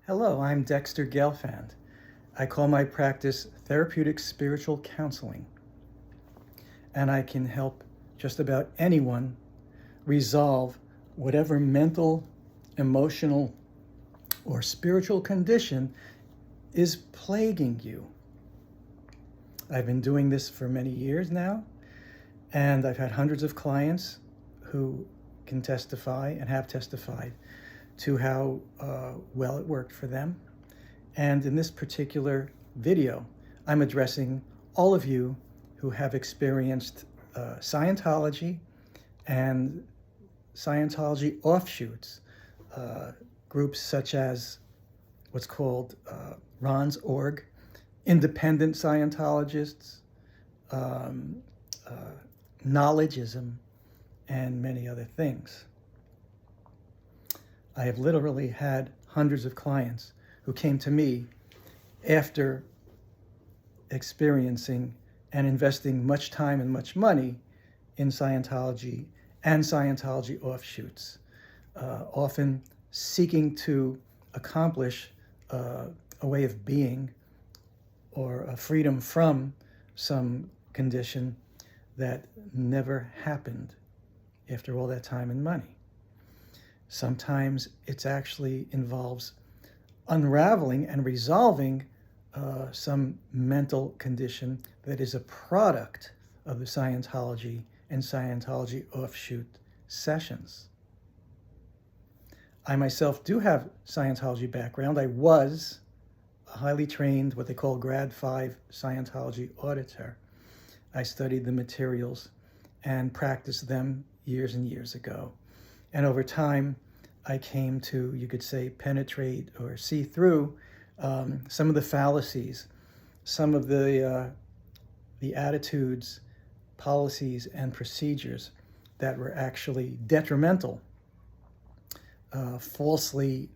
Hello, I'm Dexter Gelfand. I call my practice Therapeutic Spiritual Counseling, and I can help just about anyone resolve whatever mental, emotional, or spiritual condition is plaguing you. I've been doing this for many years now, and I've had hundreds of clients who can testify and have testified to how well it worked for them. And in this particular video, I'm addressing all of you who have experienced Scientology and Scientology offshoots, groups such as what's called Ron's Org, independent Scientologists, knowledgeism, and many other things. I have literally had hundreds of clients who came to me after experiencing and investing much time and much money in Scientology and Scientology offshoots, often seeking to accomplish a way of being or a freedom from some condition that never happened after all that time and money. Sometimes it actually involves unraveling and resolving some mental condition that is a product of the Scientology and Scientology offshoot sessions. I myself do have Scientology background. I was a highly trained, what they call grad 5 Scientology auditor. I studied the materials and practiced them years and years ago. And over time, I came to, you could say, penetrate or see through some of the fallacies, some of the attitudes, policies, and procedures that were actually detrimental, falsely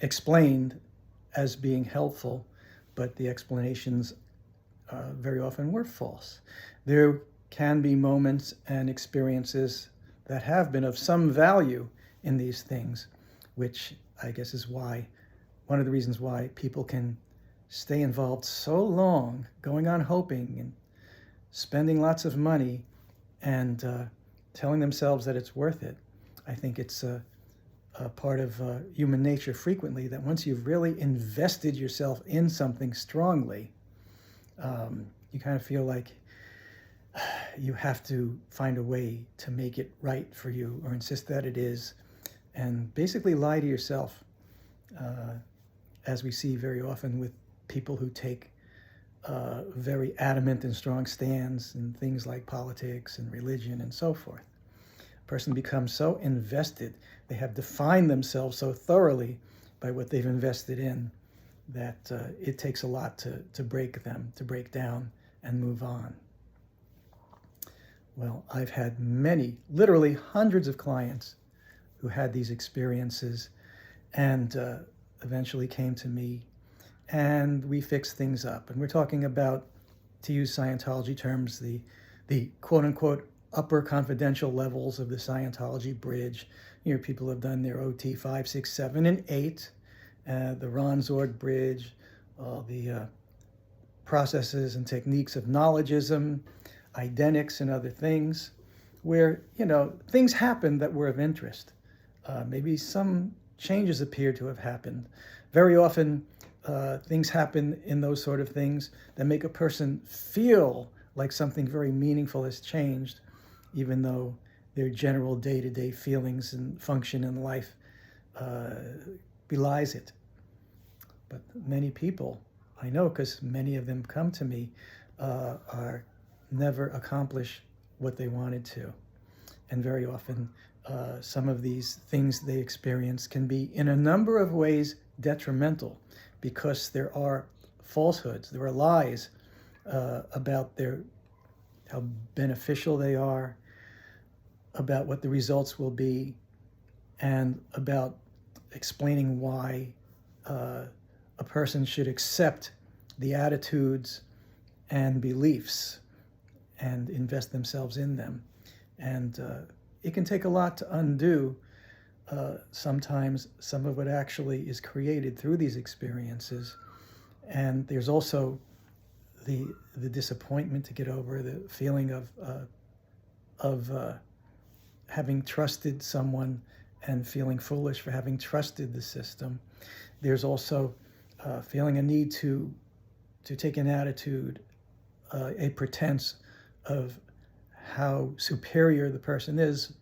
explained as being helpful, but the explanations very often were false. There can be moments and experiences that have been of some value in these things, which I guess is why, one of the reasons why people can stay involved so long, going on hoping and spending lots of money and telling themselves that it's worth it. I think it's a part of human nature frequently that once you've really invested yourself in something strongly, you kind of feel like you have to find a way to make it right for you or insist that it is, and basically lie to yourself, as we see very often with people who take very adamant and strong stands in things like politics and religion and so forth. A person becomes so invested, they have defined themselves so thoroughly by what they've invested in, that it takes a lot to break them, to break down and move on. Well, I've had many, literally hundreds of clients who had these experiences and eventually came to me, and we fixed things up. And we're talking about, to use Scientology terms, the quote-unquote upper confidential levels of the Scientology bridge. You know, people have done their OT 5, 6, 7, and 8, the Ron's Org bridge, all the processes and techniques of knowledgeism, identics, and other things, where, you know, things happen that were of interest. Maybe some changes appear to have happened. Very often, things happen in those sort of things that make a person feel like something very meaningful has changed, even though their general day-to-day feelings and function in life belies it. But many people, I know, because many of them come to me, are never accomplish what they wanted to. And very often, some of these things they experience can be in a number of ways detrimental, because there are falsehoods, there are lies about how beneficial they are, about what the results will be, and about explaining why a person should accept the attitudes and beliefs and invest themselves in them. And it can take a lot to undo sometimes some of it actually is created through these experiences. And there's also the disappointment to get over, the feeling of having trusted someone and feeling foolish for having trusted the system. There's also feeling a need to take an attitude, a pretense of how superior the person is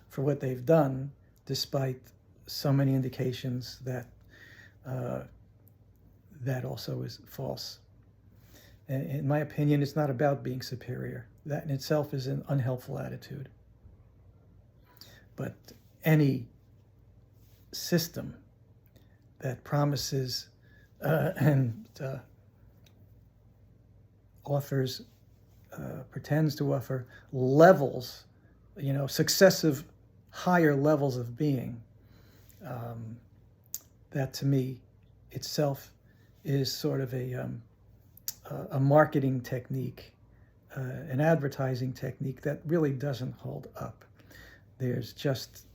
for what they've done, despite so many indications that that also is false. And in my opinion, it's not about being superior. That in itself is an unhelpful attitude. But any system that promises and offers, pretends to offer levels, successive higher levels of being, that to me itself is sort of a marketing technique, an advertising technique that really doesn't hold up. There's just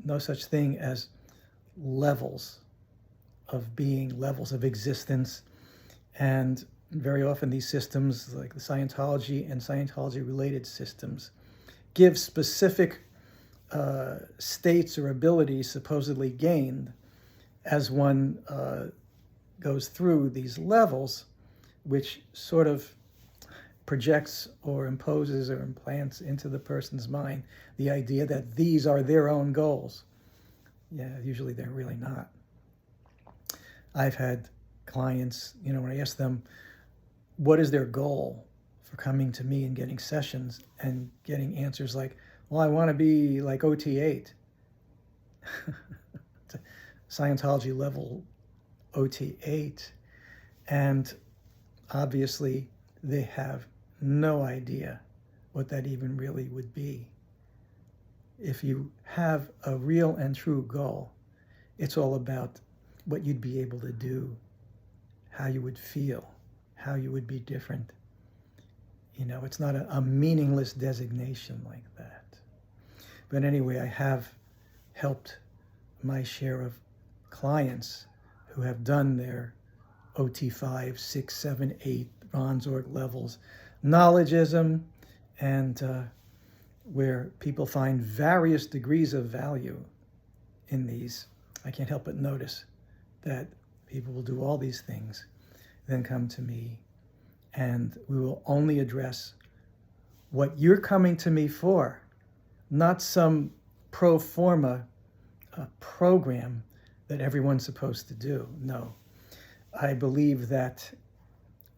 no such thing as levels of being, levels of existence. And very often these systems, like the Scientology and Scientology-related systems, give specific states or abilities supposedly gained as one goes through these levels, which sort of projects or imposes or implants into the person's mind the idea that these are their own goals. Yeah, usually they're really not. I've had clients, when I ask them what is their goal for coming to me and getting sessions, and getting answers like, well, I want to be like OT8. Scientology level OT8. And obviously they have no idea what that even really would be. If you have a real and true goal, it's all about what you'd be able to do, how you would feel, how you would be different. It's not a meaningless designation like that. But anyway, I have helped my share of clients who have done their OT5, 6, 7, 8 Ronsorg levels, knowledgeism, and where people find various degrees of value in these. I can't help but notice that people will do all these things, then come to me, and we will only address what you're coming to me for, not some pro forma program that everyone's supposed to do. No, I believe that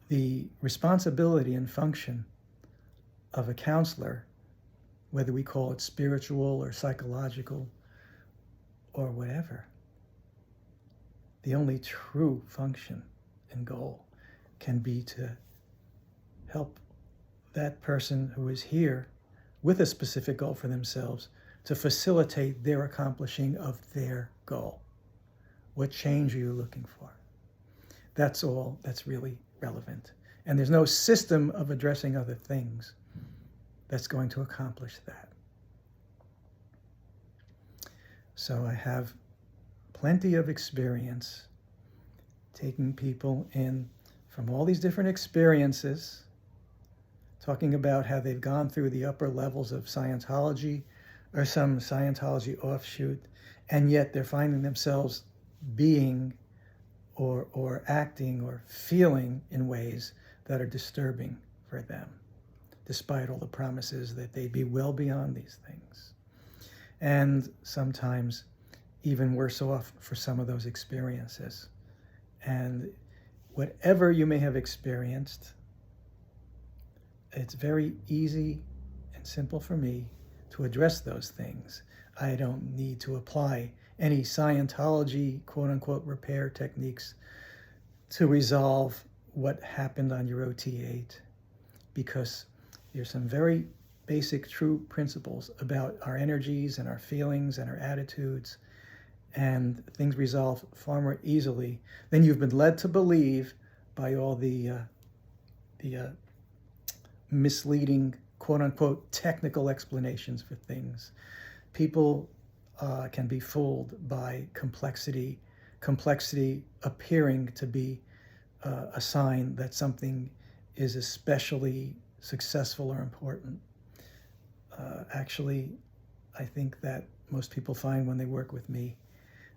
the responsibility and function of a counselor, whether we call it spiritual or psychological or whatever, the only true function and goal can be to help that person who is here with a specific goal for themselves to facilitate their accomplishing of their goal. What change are you looking for? That's all that's really relevant. And there's no system of addressing other things that's going to accomplish that. So I have plenty of experience taking people in from all these different experiences, talking about how they've gone through the upper levels of Scientology or some Scientology offshoot, and yet they're finding themselves being or acting or feeling in ways that are disturbing for them, despite all the promises that they'd be well beyond these things. And sometimes even worse off for some of those experiences. And whatever you may have experienced, it's very easy and simple for me to address those things. I don't need to apply any Scientology, quote-unquote, repair techniques to resolve what happened on your OT8, because there's some very basic, true principles about our energies and our feelings and our attitudes, and things resolve far more easily than you've been led to believe by all the misleading, quote-unquote, technical explanations for things. People can be fooled by complexity, complexity appearing to be a sign that something is especially successful or important. Actually, I think that most people find when they work with me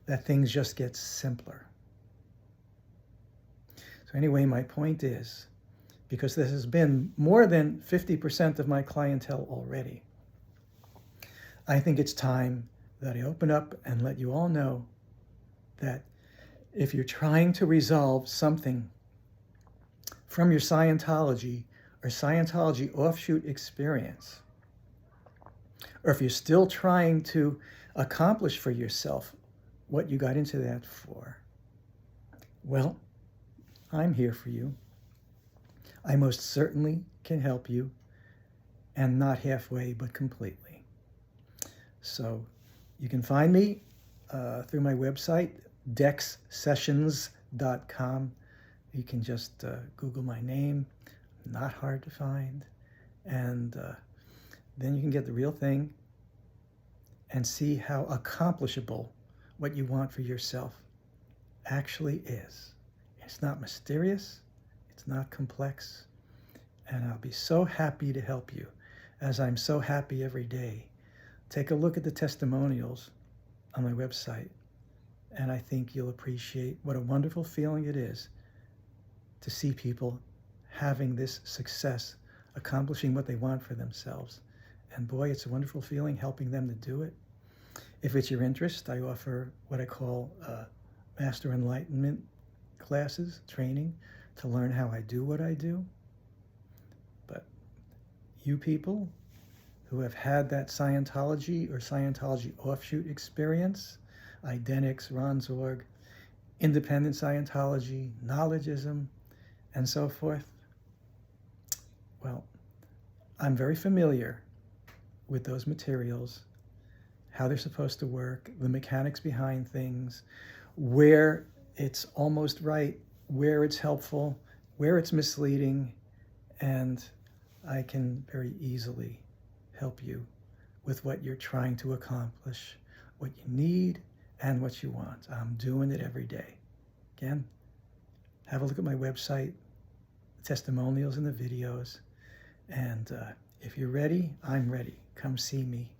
that things just get simpler. So anyway, my point is, because this has been more than 50% of my clientele already, I think it's time that I open up and let you all know that if you're trying to resolve something from your Scientology or Scientology offshoot experience, or if you're still trying to accomplish for yourself what you got into that for, well, I'm here for you. I most certainly can help you, and not halfway, but completely. So you can find me through my website, dexsessions.com. You can just Google my name, not hard to find, and then you can get the real thing and see how accomplishable what you want for yourself actually is. It's not mysterious, it's not complex, and I'll be so happy to help you, as I'm so happy every day. Take a look at the testimonials on my website, and I think you'll appreciate what a wonderful feeling it is to see people having this success, accomplishing what they want for themselves. And boy, it's a wonderful feeling helping them to do it. If it's your interest, I offer what I call Master Enlightenment classes, training, to learn how I do what I do. But you people who have had that Scientology or Scientology offshoot experience, Identics, Ronsorg, independent Scientology, knowledgeism, and so forth, well, I'm very familiar with those materials, how they're supposed to work, the mechanics behind things, where it's almost right, where it's helpful, where it's misleading, and I can very easily help you with what you're trying to accomplish, what you need, and what you want. I'm doing it every day. Again, have a look at my website, the testimonials and the videos, and if you're ready, I'm ready. Come see me,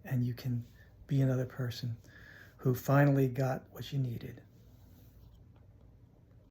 and you can be another person who finally got what you needed.